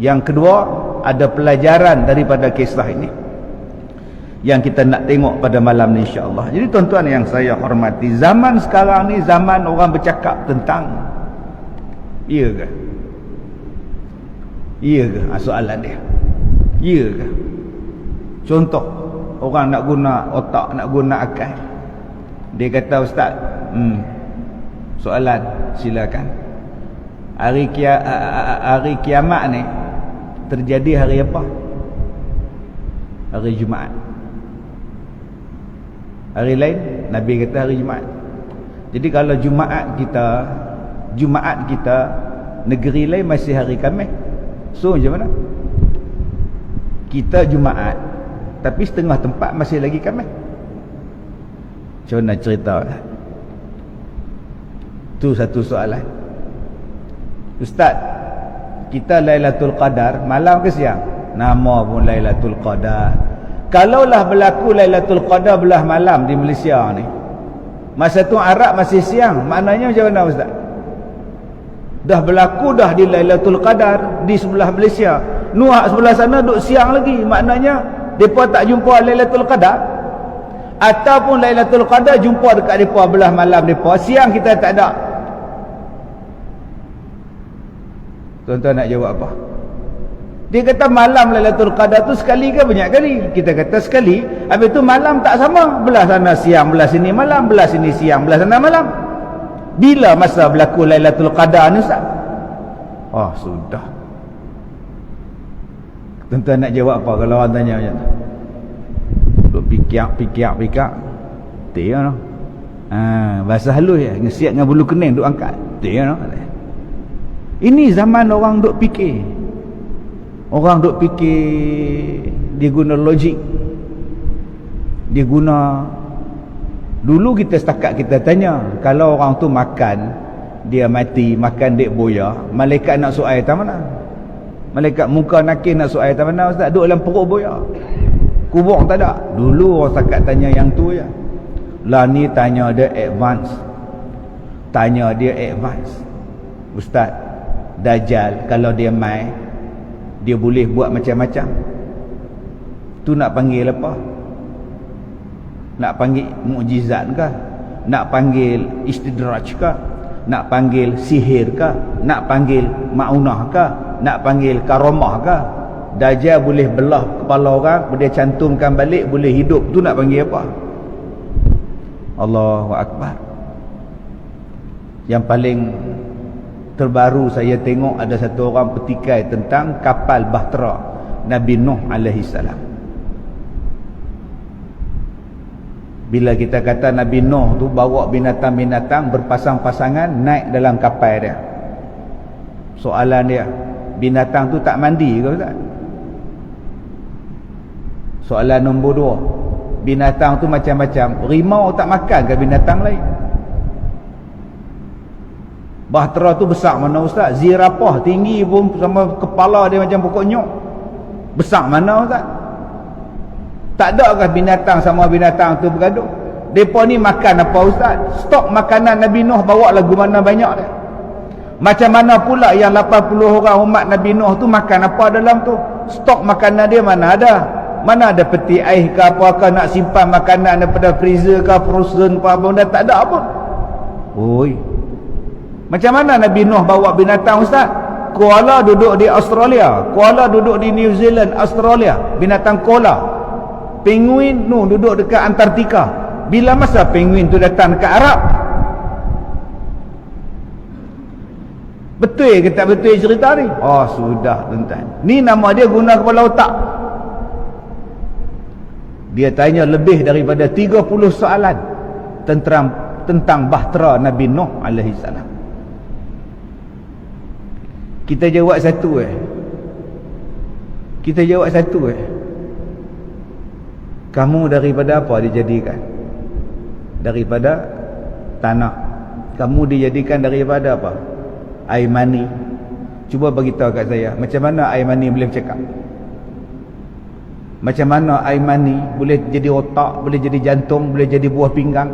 Yang kedua, ada pelajaran daripada kisah ini yang kita nak tengok pada malam ni insya-Allah. Jadi tuan-tuan yang saya hormati, zaman sekarang ni zaman orang bercakap tentang iya ke? Iya ke? Soalan dia. Iya ke? Contoh, orang nak guna otak, nak guna akal. Dia kata, ustaz, soalan, silakan. Hari kiamat ni terjadi hari apa? Hari Jumaat. Hari lain Nabi kata hari Jumaat. Jadi kalau Jumaat kita negeri lain masih hari Khamis. So macam mana? Kita Jumaat tapi setengah tempat masih lagi Khamis. Macam mana cerita? Tu satu soalan. Ustaz, kita Lailatul Qadar malam ke siang? Nama pun Lailatul Qadar. Kalaulah berlaku Lailatul Qadar belah malam di Malaysia ni, masa tu Arab masih siang, maknanya macam mana ustaz? Dah berlaku dah di Lailatul Qadar di sebelah Malaysia, Nuh sebelah sana duk siang lagi, maknanya depa tak jumpa Lailatul Qadar. Ataupun Lailatul Qadar jumpa dekat depa belah malam depa, siang kita tak ada. Tuan-tuan nak jawab apa? Dia kata malam Lailatul Qadar tu sekali ke banyak kali? Kita kata sekali. Habis tu malam tak sama. Belah sana siang, belah sini malam, belah sini siang, belah sana malam. Bila masa berlaku Lailatul Qadar ni ustaz? Oh, sudah. Tuan-tuan nak jawab apa kalau orang tanya macam tu? Duk pikir. Dia no. Bahasa halus ya, ngesiat dengan bulu kening duk angkat. Dia no. Ini zaman orang duk fikir. Orang duk fikir, dia guna logik. Dia guna, dulu kita setakat kita tanya, kalau orang tu makan, dia mati, makan dek boya, malaikat nak suai tak mana? Malaikat muka nakir nak suai tak mana ustaz? Duduk dalam perut boya. Kubur tak ada. Dulu orang setakat tanya yang tu ya. Lah ni tanya dia advance. Tanya dia advance. Ustaz, Dajjal kalau dia mai, dia boleh buat macam-macam. Tu nak panggil apa? Nak panggil mukjizat ke? Nak panggil istidraj ke? Nak panggil sihir ke? Nak panggil ma'unah ke? Nak panggil karamah ke? Dajjal boleh belah kepala orang, boleh cantumkan balik, boleh hidup. Tu nak panggil apa? Allahu Akbar. Yang paling terbaru saya tengok ada satu orang petikai tentang kapal bahtera Nabi Nuh alaihi salam. Bila kita kata Nabi Nuh tu bawa binatang-binatang berpasang-pasangan naik dalam kapal dia. Soalan dia, binatang tu tak mandi ke ustaz? Soalan nombor 2, binatang tu macam-macam, rimau tak makan ke binatang lain? Bahtera tu besar mana ustaz? Zirapah tinggi pun sama kepala dia macam pokok nyok. Besar mana ustaz? Tak ada ke binatang sama binatang tu bergaduh? Depa ni makan apa ustaz? Stok makanan Nabi Nuh bawa lagu mana banyak dia? Macam mana pula yang 80 orang umat Nabi Nuh tu makan apa dalam tu? Stok makanan dia mana ada? Mana ada peti air ke apa-apa nak simpan makanan daripada freezer ke frozen apa benda, tak ada apa. Oi. Macam mana Nabi Nuh bawa binatang ustaz? Koala duduk di Australia, koala duduk di New Zealand, Australia, binatang koala. Penguin Nuh duduk dekat Antartika. Bila masa penguin tu datang ke Arab? Betul ke tak betul cerita ni? Oh sudah tuan-tuan. Ni nama dia guna kepala otak. Dia tanya lebih daripada 30 soalan tentang bahtera Nabi Nuh alaihi salam. Kita jawab satu Kita jawab satu Kamu daripada apa dijadikan? Daripada tanah. Kamu dijadikan daripada apa? Air mani. Cuba beritahu kat saya, macam mana air mani boleh bercakap? Macam mana air mani boleh jadi otak, boleh jadi jantung, boleh jadi buah pinggang,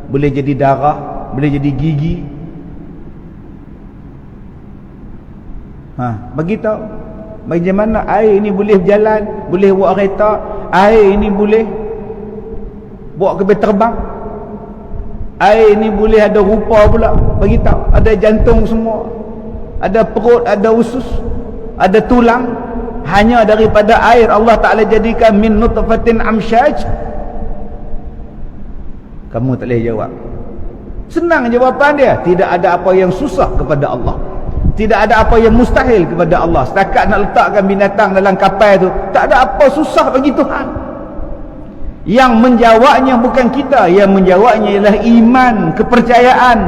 boleh jadi darah, boleh jadi gigi? Bagi tahu bagaimana air ini boleh berjalan, boleh buat kereta, air ini boleh buat kapal terbang, air ini boleh ada rupa pula. Bagi tahu ada jantung semua, ada perut, ada usus, ada tulang. Hanya daripada air Allah Ta'ala jadikan min nutfatin amsyaj. Kamu tak boleh jawab. Senang jawapan dia. Tidak ada apa yang susah kepada Allah, tidak ada apa yang mustahil kepada Allah. Setakat nak letakkan binatang dalam kapal tu, tak ada apa susah bagi Tuhan. Yang menjawabnya bukan kita, yang menjawabnya ialah iman, kepercayaan.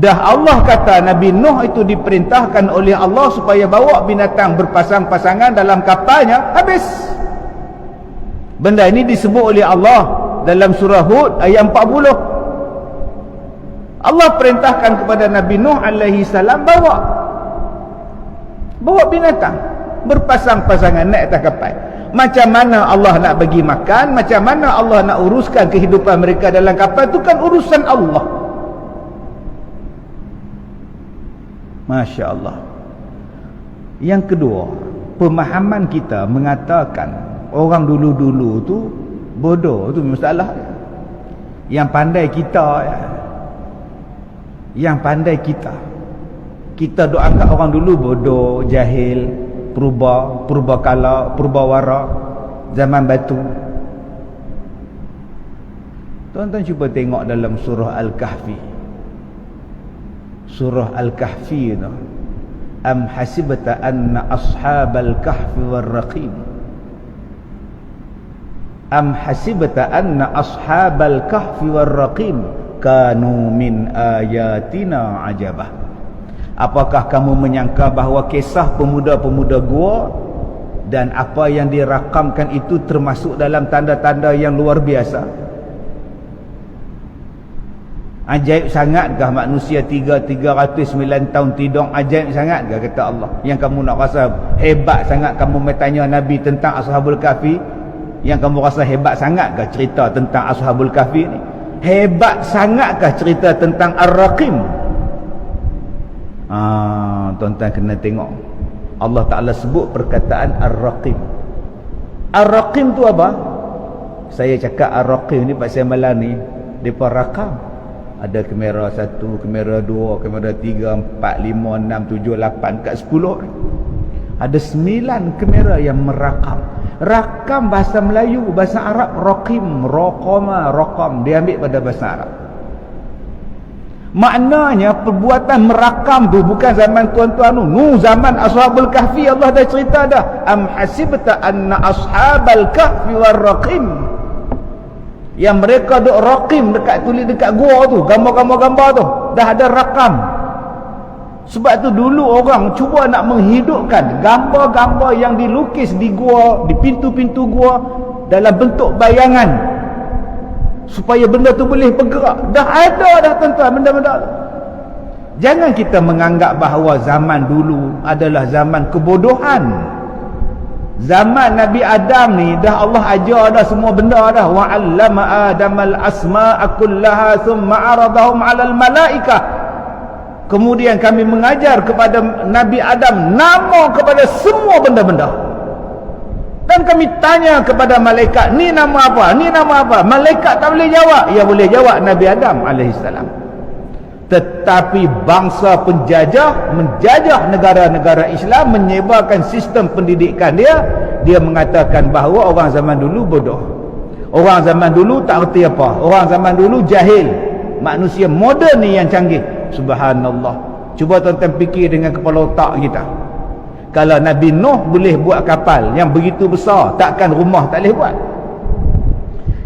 Dah Allah kata Nabi Nuh itu diperintahkan oleh Allah supaya bawa binatang berpasang-pasangan dalam kapalnya, habis. Benda ini disebut oleh Allah dalam surah Hud ayat 40. Allah perintahkan kepada Nabi Nuh alaihi salam bawa binatang berpasang-pasangan naik atas kapal. Macam mana Allah nak bagi makan, macam mana Allah nak uruskan kehidupan mereka dalam kapal, itu kan urusan Allah. Masya Allah. Yang kedua, pemahaman kita mengatakan orang dulu-dulu tu bodoh, tu masalah. Yang pandai kita, yang pandai kita doakan orang dulu bodoh, jahil, purbakala, purbawara, zaman batu. Tuan-tuan cuba tengok dalam surah Al-Kahfi. Surah Al-Kahfi itu, am hasibta anna ashabal kahfi warraqim, am hasibta anna ashabal kahfi warraqim kanu min ayatina ajabah. Apakah kamu menyangka bahawa kisah pemuda-pemuda gua dan apa yang dirakamkan itu termasuk dalam tanda-tanda yang luar biasa? Ajaib sangatkah manusia 309 tahun tidur? Ajaib sangatkah kata Allah? Yang kamu nak rasa hebat sangat kamu bertanya Nabi tentang Ashabul Kahfi? Yang kamu rasa hebat sangatkah cerita tentang Ashabul Kahfi ni? Hebat sangatkah cerita tentang Ar-Raqim? Tuan-tuan kena tengok. Allah Ta'ala sebut perkataan Ar-Raqim. Ar-Raqim tu apa? Saya cakap Ar-Raqim ni pasal malam ni depa rakam. Ada kamera 1, kamera 2, kamera 3, 4, 5, 6, 7, 8, kat 10. Ada 9 kamera yang merakam. Rakam bahasa Melayu, bahasa Arab raqim, raqama, raqam, dia ambil pada bahasa Arab. Maknanya perbuatan merakam tu bukan zaman tuan-tuan tu. Zaman Ashabul Kahfi Allah dah cerita dah. Am hasibta anna ashabal kahfi warraqim, yang mereka duk raqim dekat tulis dekat gua tu, gambar-gambar tu, dah ada rakam. Sebab tu dulu orang cuba nak menghidupkan gambar-gambar yang dilukis di gua, di pintu-pintu gua dalam bentuk bayangan, supaya benda tu boleh bergerak. Dah ada dah tuan-tuan benda-benda tu. Jangan kita menganggap bahawa zaman dulu adalah zaman kebodohan. Zaman Nabi Adam ni dah Allah ajar dah semua benda dah. Wa 'allama Adamal asma'a kullaha thumma 'aradahum 'alal malaikah. Kemudian kami mengajar kepada Nabi Adam nama kepada semua benda-benda. Dan kami tanya kepada malaikat, ni nama apa? Ni nama apa? Malaikat tak boleh jawab. Ya boleh jawab Nabi Adam alaihissalam. Tetapi bangsa penjajah menjajah negara-negara Islam, menyebarkan sistem pendidikan dia. Dia mengatakan bahawa orang zaman dulu bodoh, orang zaman dulu tak erti apa, orang zaman dulu jahil. Manusia moden ni yang canggih. Subhanallah. Cuba tuan-tuan fikir dengan kepala otak kita. Kalau Nabi Nuh boleh buat kapal yang begitu besar, takkan rumah tak boleh buat?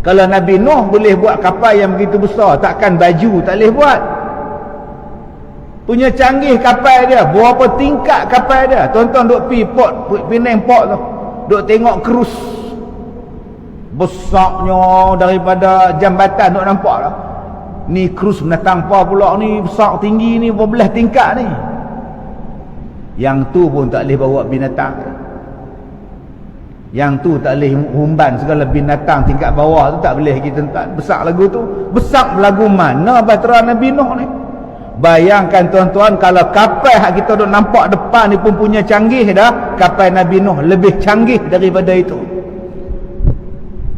Kalau Nabi Nuh boleh buat kapal yang begitu besar, takkan baju tak boleh buat? Punya canggih kapal dia, berapa tingkat kapal dia. Tuan-tuan duk pi port, Penang port tu, duk tengok krus besarnya daripada jambatan duk nampak lah. Ni krus menatang apa pula ni, besar tinggi ni, berbelah tingkat ni. Yang tu pun tak boleh bawa binatang. Yang tu tak boleh humban segala binatang tingkat bawah tu, tak boleh kita tuan. Besar lagu tu, besar lagu mana bahtera Nabi Nuh ni. Bayangkan tuan-tuan, kalau kapal hak kita duk nampak depan ni pun punya canggih dah, kapal Nabi Nuh lebih canggih daripada itu.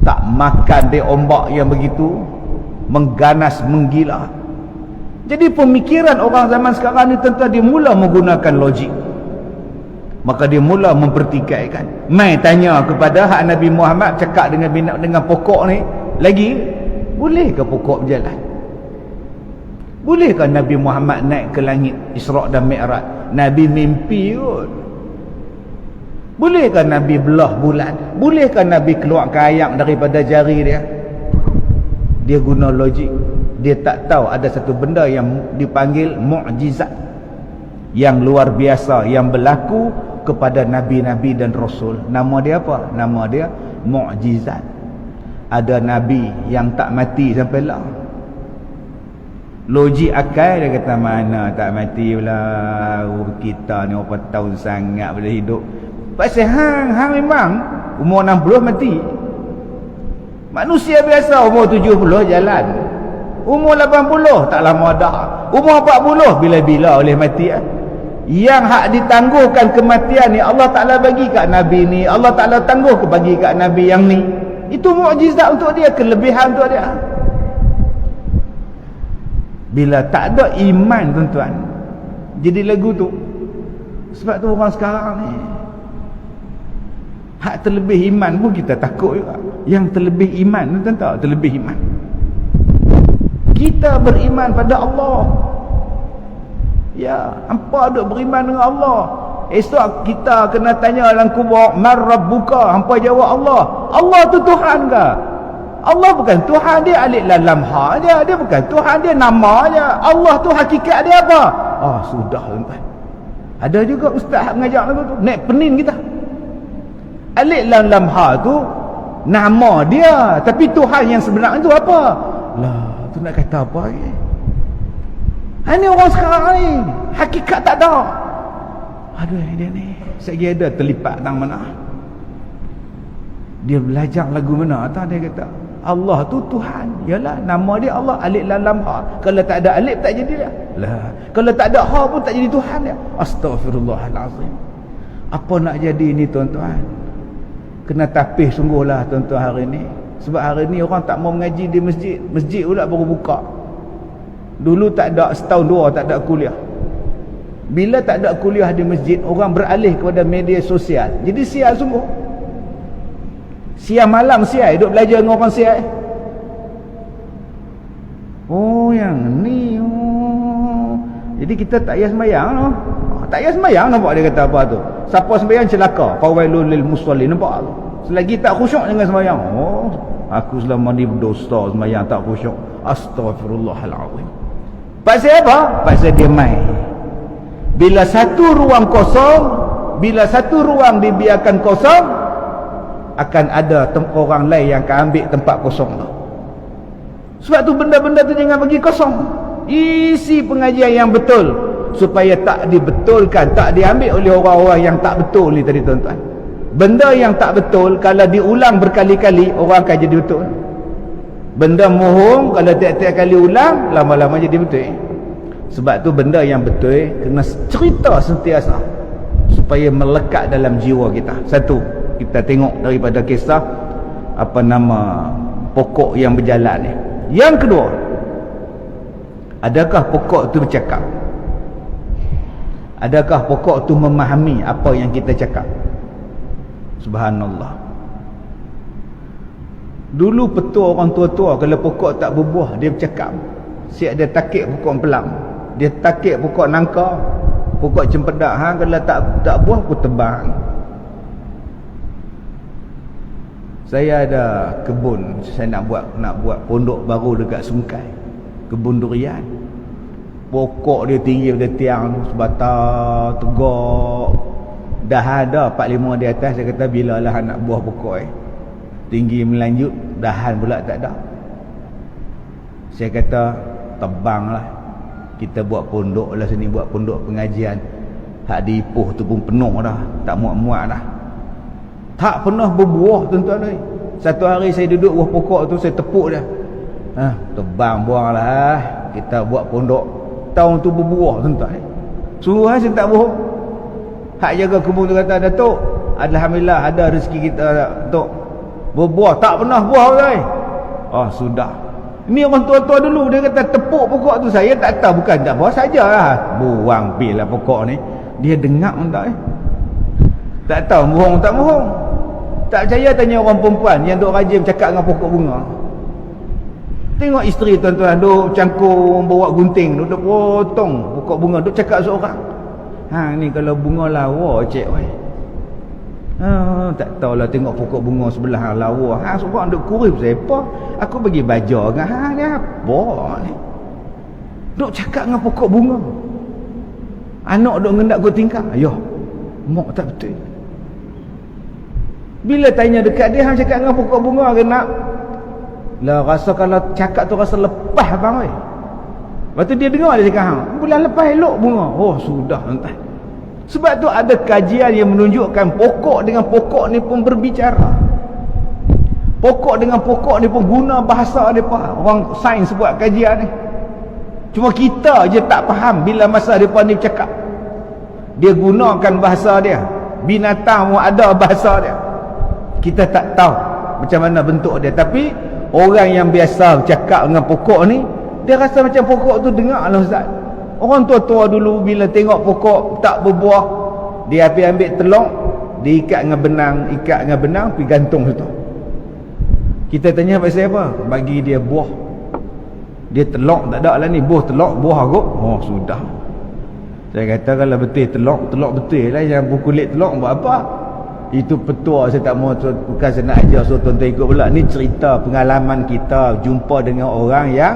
Tak makan dia ombak yang begitu mengganas, menggila. Jadi pemikiran orang zaman sekarang ni tuan-tuan, dia mula menggunakan logik. Maka dia mula mempertikaikan. Mai tanya kepada hak Nabi Muhammad cakap dengan pokok ni, lagi boleh ke pokok berjalan? Bolehkah Nabi Muhammad naik ke langit Isra' dan Mi'raj? Nabi mimpi kot. Bolehkah Nabi belah bulan? Bolehkah Nabi keluarkan ayam daripada jari dia? Dia guna logik. Dia tak tahu ada satu benda yang dipanggil mukjizat, yang luar biasa, yang berlaku kepada Nabi-Nabi dan Rasul. Nama dia apa? Nama dia mukjizat. Ada Nabi yang tak mati sampai lah. Logik akal dia kata, mana tak mati pula, kita ni berapa tahun sangat boleh hidup. Pasal hang memang umur 60 mati. Manusia biasa umur 70 jalan. Umur 80 tak lama dah. Umur 40 bila-bila boleh mati. Yang hak ditangguhkan kematian ni Allah Ta'ala bagi kat Nabi ni, Allah Ta'ala tangguh bagi kat Nabi yang ni. Itu mukjizat untuk dia, kelebihan untuk dia. Bila tak ada iman tuan-tuan, jadi lagu tu. Sebab tu orang sekarang ni hak terlebih iman pun kita takut juga. Yang terlebih iman, tuan-tuan tahu terlebih iman, kita beriman pada Allah. Ya, hampa duk beriman dengan Allah. Esok kita kena tanya dalam kubur, man rabbuka? Hampa jawab Allah. Allah tu Tuhan ke? Allah bukan Tuhan, dia alif lam ha dia. Dia bukan Tuhan, dia nama je. Allah tu hakikat dia apa? Sudah tuan-tuan. Ada juga ustaz mengajar lagu tu, naik penin kita. Alif lam ha tu nama dia, tapi Tuhan yang sebenar itu apa? Lah, tu nak kata apa lagi? Ini orang sekarang ni hakikat tak ada. Aduh, dia ni sekali ada terlipat tang mana. Dia belajar lagu mana tak, dia kata Allah tu Tuhan. Yalah, nama dia Allah, alif lam ha. Kalau tak ada alif tak jadi dia. Lah, kalau tak ada ha pun tak jadi Tuhan dia. Astaghfirullahalazim. Apa nak jadi ni tuan-tuan? Kena tapih sungguhlah tuan-tuan hari ni. Sebab hari ni orang tak mau mengaji di masjid. Masjid pula baru buka. Dulu tak ada, setahun dua tak ada kuliah. Bila tak ada kuliah di masjid, orang beralih kepada media sosial. Jadi sial sungguh. Siang malam sial, duduk belajar dengan orang sial. Oh yang ni. Jadi kita tak payah sembahyang no? Tak payah sembahyang, nampak dia kata apa tu? Siapa sembahyang celaka, fawailul lil musallin, nampak tu? Selagi tak khusyuk dengan sembahyang. Aku selama ni berdosa sembahyang tak khusyuk. Astaghfirullahalazim. Pasal apa? Pasal dia main. Bila satu ruang kosong, bila satu ruang dibiarkan kosong, akan ada orang lain yang akan ambil tempat kosong tu. Sebab tu benda-benda tu jangan bagi kosong. Isi pengajian yang betul, supaya tak dibetulkan, tak diambil oleh orang-orang yang tak betul ni tadi tuan-tuan. Benda yang tak betul kalau diulang berkali-kali, orang akan jadi betul. Benda mohong kalau tiap-tiap kali ulang, lama-lama jadi betul. Sebab tu benda yang betul kena cerita sentiasa supaya melekat dalam jiwa kita. Satu, kita tengok daripada kisah apa nama pokok yang berjalan ni. Yang kedua, adakah pokok tu bercakap? Adakah pokok tu memahami apa yang kita cakap? Subhanallah. Dulu petua orang tua-tua, kalau pokok tak berbuah dia bercakap. Siap dia takik pokok pelang, dia takik pokok nangka, pokok cempedak, kalau tak buah pun tebang. Saya ada kebun, saya nak buat pondok baru dekat Sungkai, kebun durian. Pokok dia tinggi pada tiang sebatang tegak, dah ada 4-5 di atas. Saya kata bilalah anak buah pokok tinggi melanjut, dahan pula tak ada. Saya kata tebanglah, kita buat pondok lah sini, buat pondok pengajian. Hak di Ipoh tu pun penuh dah, tak muat-muat dah, tak pernah berbuah tuan-tuan. Satu hari saya duduk buah pokok tu, saya tepuk dia, tebang buang lah, kita buat pondok. tahun tu berbuah tuan-tuan. Suruh saya tak bohong. Hak jaga kebun tu kata, Datuk, alhamdulillah ada rezeki kita, Datuk. Berbuah tak pernah buah orang. Oh sudah. Ni orang tua-tua dulu dia kata tepuk pokok tu, saya tak tahu, bukan tak buah sajalah. Buang pilih pokok ni. Dia dengar tak tak tahu bohong tak bohong. Tak percaya tanya orang perempuan yang duk rajin bercakap dengan pokok bunga. Tengok isteri tuan-tuan duk cangkung bawa gunting, duk potong pokok bunga, duk cakap seorang. Ni kalau bunga lawa cik weh. Tak tahulah tengok pokok bunga sebelah lawa. Seorang duk kurip siapa? Aku bagi baja dengan ni apa ni? Duk cakap dengan pokok bunga. Anak duk ngendak go tingkap. Ayah, mak tak betul. Bila tanya dekat dia, hang cakap dengan pokok bunga ke nak? Lah rasa kalau cakap tu rasa lepas bang oi. Lepas tu dia dengar dia cakap hang, bulan lepas elok bunga. Oh sudah entah. Sebab tu ada kajian yang menunjukkan pokok dengan pokok ni pun berbicara. Pokok dengan pokok ni pun guna bahasa depa. Orang sains buat kajian ni. Cuma kita je tak faham bila masa depa ni bercakap. Dia gunakan bahasa dia. Binatang pun ada bahasa dia. Kita tak tahu macam mana bentuk dia. Tapi orang yang biasa bercakap dengan pokok ni, dia rasa macam pokok tu dengar lah Ustaz. Orang tua-tua dulu bila tengok pokok tak berbuah, dia ambil telok, diikat dengan benang, pergi gantung situ. Kita tanya pasal apa? Bagi dia buah. Dia telok tak ada lah ni, buah telok, buah kot. Oh sudah. Saya kata kalau betul telok betul lah. Yang kulit telok buat apa? Itu petua, saya tak mau, bukan saya nak ajar so tuan-tuan ikut pula. Ni cerita pengalaman kita jumpa dengan orang yang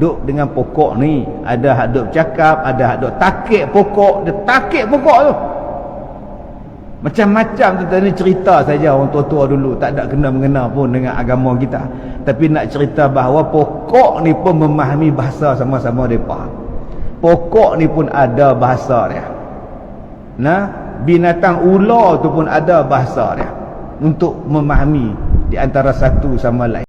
duk dengan pokok ni. Ada hak duk bercakap, ada hak duk takik pokok. Dia takik pokok tu macam-macam tu. Ni cerita saja orang tua-tua dulu, tak ada kena-mengena pun dengan agama kita. Tapi nak cerita bahawa pokok ni pun memahami bahasa sama-sama mereka. Pokok ni pun ada bahasa dia. Binatang ular tu pun ada bahasa dia untuk memahami di antara satu sama lain.